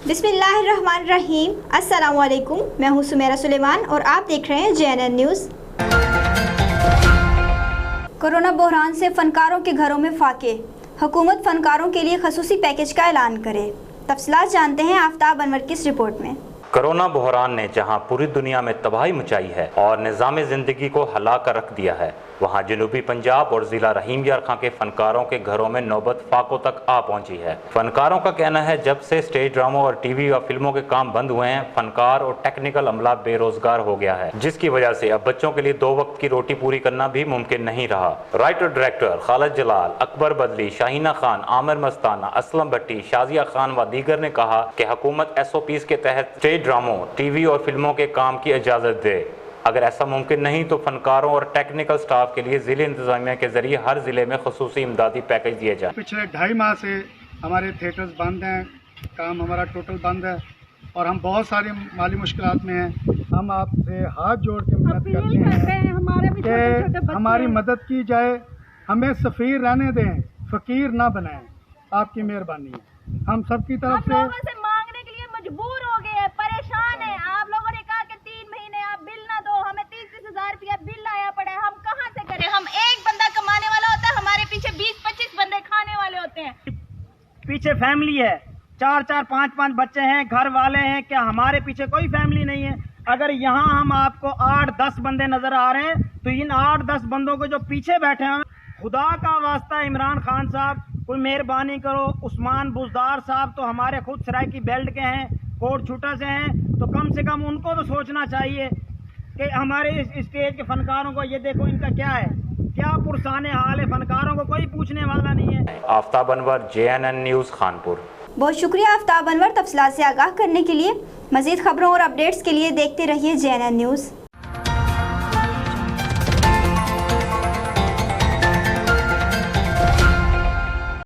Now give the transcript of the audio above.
बिस्मिल्लाहिर्रहमानिर्रहीम। अस्सलाम वालेकुम। मैं हूँ सुमेरा सुलेमान और आप देख रहे हैं JNN न्यूज़। कोरोना बहरान से फनकारों के घरों में फाके, हुकूमत फनकारों के लिए खसूसी पैकेज का ऐलान करे। तफसीलात जानते हैं आफ्ताब अनवर की इस रिपोर्ट में। कोरोना बहरान ने जहां पूरी दुनिया में तबाही मचाई है और निज़ाम ज़िंदगी को हिला कर रख दिया है, वहां जनूबी पंजाब और ज़िला रहीम यार खां के फनकारों के घरों में नौबत फाकों तक आ पहुंची है। फनकारों का कहना है जब से स्टेज ड्रामों और टीवी और फिल्मों के काम बंद हुए हैं, फनकार और टेक्निकल अमला बेरोजगार हो गया है, जिसकी वजह से अब बच्चों के लिए 2 वक्त की रोटी पूरी करना भी मुमकिन नहीं रहा। राइटर डायरेक्टर खालिद जलाल, अकबर बदली, शाहीना खान, आमिर मस्ताना, असलम भट्टी, शाजिया खान व दीगर ने कहा कि हुकूमत SOPs के तहत स्टेज ड्रामों, टीवी और फिल्मों के काम की इजाज़त दे। अगर ऐसा मुमकिन नहीं तो फनकारों और टेक्निकल स्टाफ के लिए ज़िले इंतज़ामिया के ज़रिए हर ज़िले में खसूसी इमदादी पैकेज दिए जाए। पिछले 2.5 माह से हमारे थिएटर्स बंद हैं, काम हमारा टोटल बंद है और हम बहुत सारी माली मुश्किलात में हैं। हम आपसे हाथ जोड़ के मदद करते हैं कि हमारी मदद की जाए, हमें सफ़ीर रहने दें, फ़कीर ना बनाएं। आपकी मेहरबानी है। हम सब की तरफ से मांगने के लिए मजबूर हो गए हैं, परेशान हैं। आप लोगों ने कहा कि 3 महीने आप बिल ना दो, हमें 30-30 हज़ार रुपया बिल आया पड़ा है, हम कहाँ से करें? हम एक बंदा कमाने वाला होता है, हमारे पीछे 20-25 बंदे खाने वाले होते हैं। पीछे फैमिली है, 4-4, 5-5 बच्चे हैं, घर वाले हैं, क्या हमारे पीछे कोई फैमिली नहीं है? अगर यहाँ हम आपको 8-10 बंदे नजर आ रहे हैं तो इन 8-10 बंदों को जो पीछे बैठे हैं, खुदा का वास्ता इमरान खान साहब कोई मेहरबानी करो। उस्मान बुजदार साहब तो हमारे खुद सरायकी बेल्ट के हैं, कोट छुटा से हैं, तो कम से कम उनको तो सोचना चाहिए कि हमारे इस स्टेज के फनकारों को ये देखो इनका क्या है, क्या पुरसाने हाल है, फनकारों को कोई पूछने वाला नहीं है। Aftab Anwar, JNN news, Khanpur. बहुत शुक्रिया आफ्ताब अनवर तफसीलात से आगाह करने के लिए। मज़ीद खबरों और अपडेट्स के लिए देखते रहिए JNN न्यूज़।